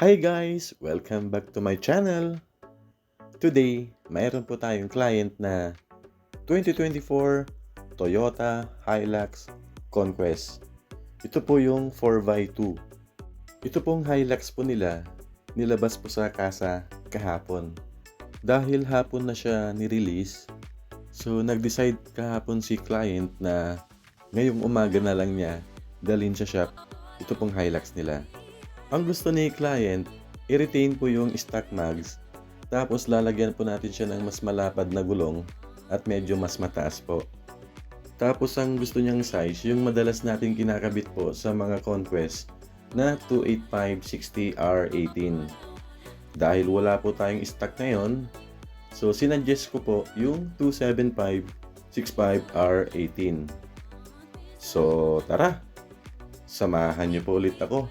Hi guys! Welcome back to my channel! Today, mayroon po tayong client na 2024 Toyota Hilux Conquest. Ito po yung 4x2. Ito pong Hilux po nilabas po sa kasa kahapon. Dahil hapon na siya ni-release, so nag-decide kahapon si client na ngayong umaga na lang niya dalhin sa shop ito pong Hilux nila. Ang gusto ni client, i-retain po yung stock mags, tapos lalagyan po natin siya ng mas malapad na gulong at medyo mas mataas po. Tapos ang gusto niyang size, yung madalas natin kinakabit po sa mga Conquest na 285/60R18. Dahil wala po tayong stock ngayon, so sinuggest ko po yung 275/65R18. So tara, samahan niyo po ulit ako.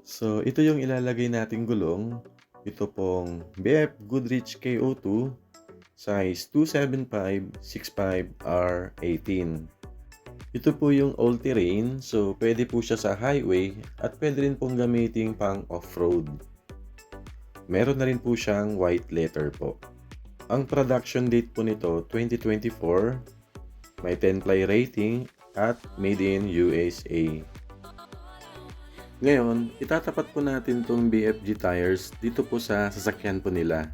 So, ito yung ilalagay nating gulong. Ito pong BF Goodrich KO2 size 275/65R18. Ito po yung all-terrain, so pwede po siya sa highway at pwede rin pong gamitin pang off-road. Meron na rin po siyang white letter po. Ang production date po nito 2024, may 10-ply rating at made in USA. Ngayon, itatapat po natin itong BFG tires dito po sa sasakyan po nila.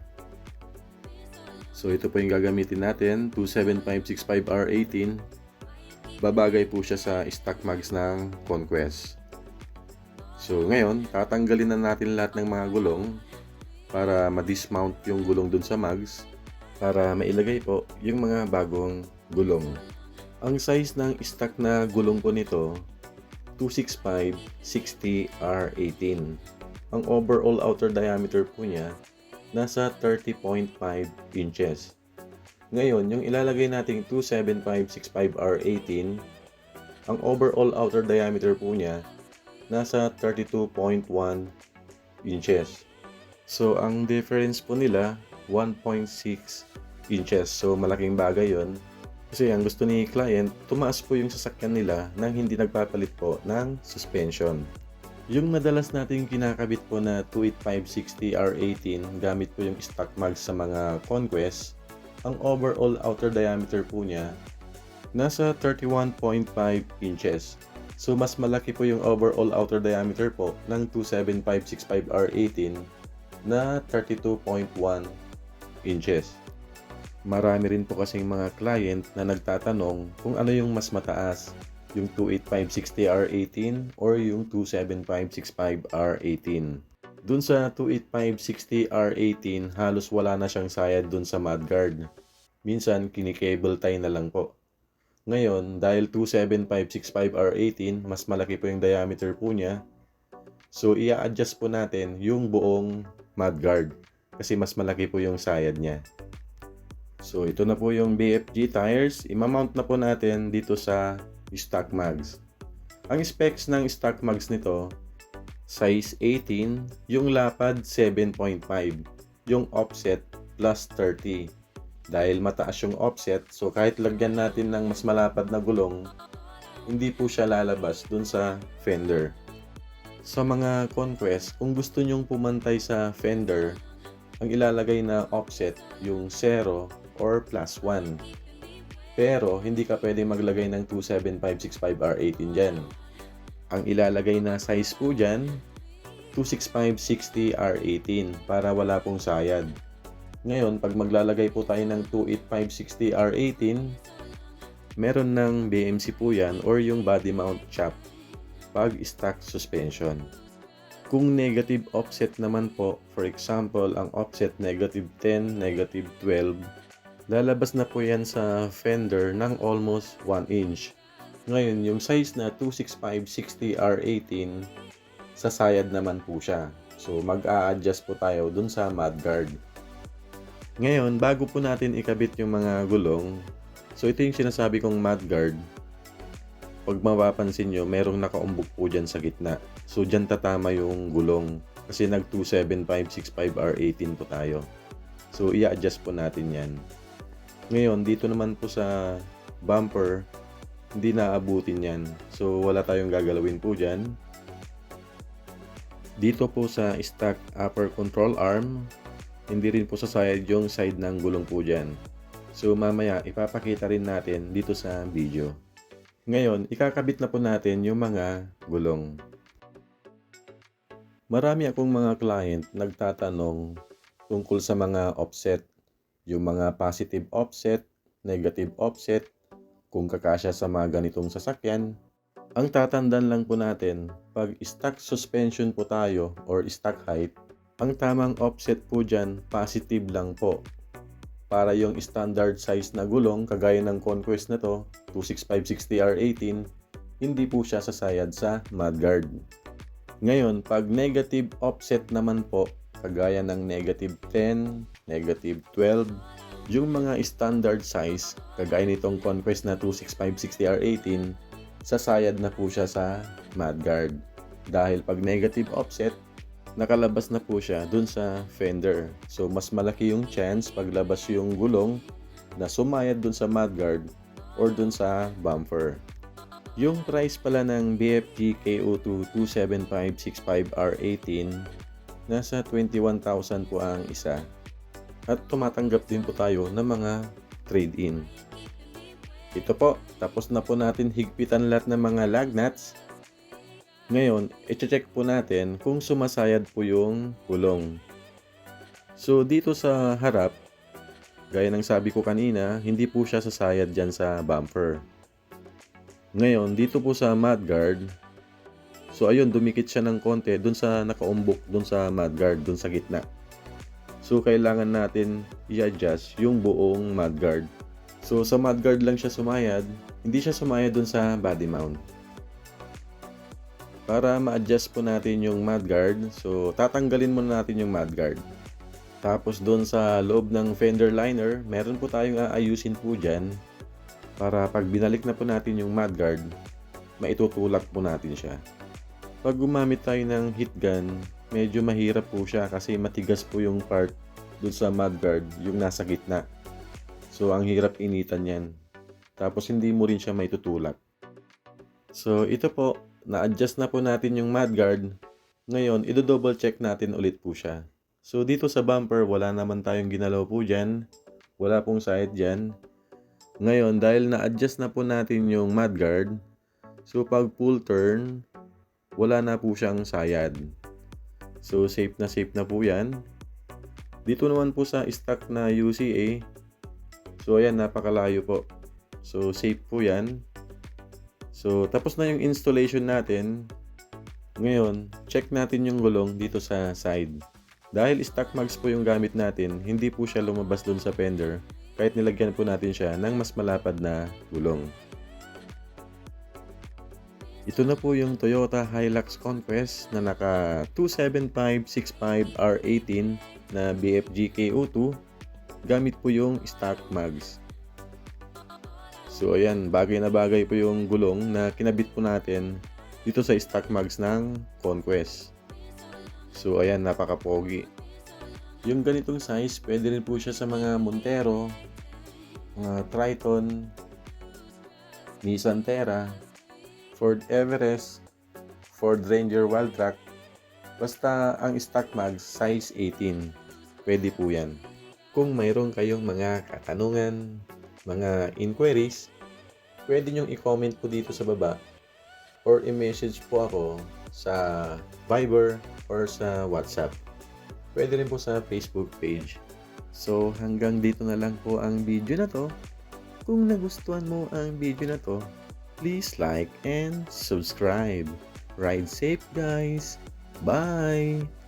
So ito po yung gagamitin natin, 275/65R18. Babagay po siya sa stock mags ng Conquest. So ngayon, tatanggalin na natin lahat ng mga gulong para ma-dismount yung gulong dun sa mags para mailagay po yung mga bagong gulong. Ang size ng stock na gulong po nito 265/60R18. Ang overall outer diameter po niya nasa 30.5 inches. Ngayon, yung ilalagay nating 275/65R18, ang overall outer diameter po niya nasa 32.1 inches. So, ang difference po nila 1.6 inches. So, malaking bagay yon. Kasi ang gusto ni client, tumaas po yung sasakyan nila nang hindi nagpapalit po ng suspension. Yung madalas natin kinakabit po na 285/60R18 gamit po yung stock mags sa mga Conquest, ang overall outer diameter po niya nasa 31.5 inches. So mas malaki po yung overall outer diameter po ng 275/65R18 na 32.1 inches. Marami rin po kasing mga client na nagtatanong kung ano yung mas mataas, yung 285/60R18 or yung 275/65R18. Dun sa 285/60R18, halos wala na siyang sayad dun sa mudguard. Minsan, kinikable tie na lang po. Ngayon, dahil 275/65R18, mas malaki po yung diameter po niya, so i-adjust po natin yung buong mudguard kasi mas malaki po yung sayad niya. So ito na po yung BFG tires, imamount na po natin dito sa stock mags. Ang specs ng stock mags nito, size 18, yung lapad 7.5, yung offset plus 30. Dahil mataas yung offset, so kahit lagyan natin ng mas malapad na gulong, hindi po siya lalabas dun sa fender. Sa mga Conquest, kung gusto nyong pumantay sa fender, ang ilalagay na offset yung 0 or +1. Pero hindi ka pwedeng maglagay ng 27565R18 dyan. Ang ilalagay na size po dyan, 26560R18 para wala pong sayad. Ngayon, pag maglalagay po tayo ng 28560R18, meron ng BMC po yan or yung body mount chop pag stock suspension. Kung negative offset naman po, for example, ang offset negative 10, negative 12, lalabas na po yan sa fender ng almost 1 inch. Ngayon, yung size na 26560R18, sasayad naman po siya. So, mag-a-adjust po tayo dun sa mudguard. Ngayon, bago po natin ikabit yung mga gulong, so ito yung sinasabi kong mudguard. Pag mapapansin nyo, merong nakaumbok po dyan sa gitna. So, dyan tatama yung gulong. Kasi nag 27565R18 po tayo. So, i-adjust po natin yan. Ngayon, dito naman po sa bumper, hindi naabutin yan. So, wala tayong gagalawin po dyan. Dito po sa stock upper control arm, hindi rin po sasayad yung side ng gulong po dyan. So mamaya ipapakita rin natin dito sa video. Ngayon, ikakabit na po natin yung mga gulong. Marami akong mga client nagtatanong tungkol sa mga offset. Yung mga positive offset, negative offset, kung kakasya sa mga ganitong sasakyan. Ang tatandaan lang po natin, pag stock suspension po tayo or stock height, ang tamang offset po dyan, positive lang po. Para yung standard size na gulong, kagaya ng Conquest na to, 26560R18, hindi po siya sasayad sa mudguard. Ngayon, pag negative offset naman po, kagaya ng negative 10, negative 12, yung mga standard size, kagaya nitong Conquest na 26560R18, sasayad na po siya sa mudguard. Dahil pag negative offset, nakalabas na po siya dun sa fender. So, mas malaki yung chance paglabas yung gulong na sumayad dun sa mudguard or dun sa bumper. Yung price pala ng BFG KO2 27565R18, nasa 21,000 po ang isa. At tumatanggap din po tayo ng mga trade-in. Ito po, tapos na po natin higpitan lahat ng mga lug nuts. Ngayon, i-check po natin kung sumasayad po yung gulong. So, dito sa harap, gaya ng sabi ko kanina, hindi po siya sasayad dyan sa bumper. Ngayon, dito po sa mudguard, so ayun, dumikit siya ng konti dun sa nakaumbok, dun sa mudguard, dun sa gitna. So, kailangan natin i-adjust yung buong mudguard. So, sa mudguard lang siya sumayad, hindi siya sumayad dun sa body mount. Para ma-adjust po natin yung mudguard, so tatanggalin muna natin yung mudguard. Tapos doon sa loob ng fender liner, meron po tayong aayusin po dyan para pag binalik na po natin yung mudguard, maitutulak po natin siya. Pag gumamit tayo ng heat gun, medyo mahirap po siya kasi matigas po yung part doon sa mudguard, yung nasa gitna. So ang hirap initan yan. Tapos hindi mo rin siya maitutulak. So ito po, na-adjust na po natin yung mudguard. Ngayon, i-double check natin ulit po siya. So, dito sa bumper, wala naman tayong ginalaw po dyan. Wala pong side dyan. Ngayon, dahil na-adjust na po natin yung mudguard, so pag full turn, wala na po siyang sayad. So, safe na po yan. Dito naman po sa stock na UCA, so ayan, napakalayo po. So, safe po yan. So, tapos na yung installation natin. Ngayon, check natin yung gulong dito sa side. Dahil stock mags po yung gamit natin, hindi po siya lumabas dun sa fender kahit nilagyan po natin siya ng mas malapad na gulong. Ito na po yung Toyota Hilux Conquest na naka 27565R18 na BFG KO2. Gamit po yung stock mags. So ayan, bagay na bagay po yung gulong na kinabit po natin dito sa stock mags ng Conquest. So ayan, napaka-pogi. Yung ganitong size, pwede rin po siya sa mga Montero, mga Triton, Nissan Terra, Ford Everest, Ford Ranger Wildtrak. Basta ang stock mags size 18. Pwede po yan. Kung mayroon kayong mga katanungan, mga inquiries, pwede nyong i-comment po dito sa baba or i-message po ako sa Viber or sa WhatsApp. Pwede rin po sa Facebook page. So hanggang dito na lang po ang video na to. Kung nagustuhan mo ang video na to, please like and subscribe. Ride safe guys! Bye!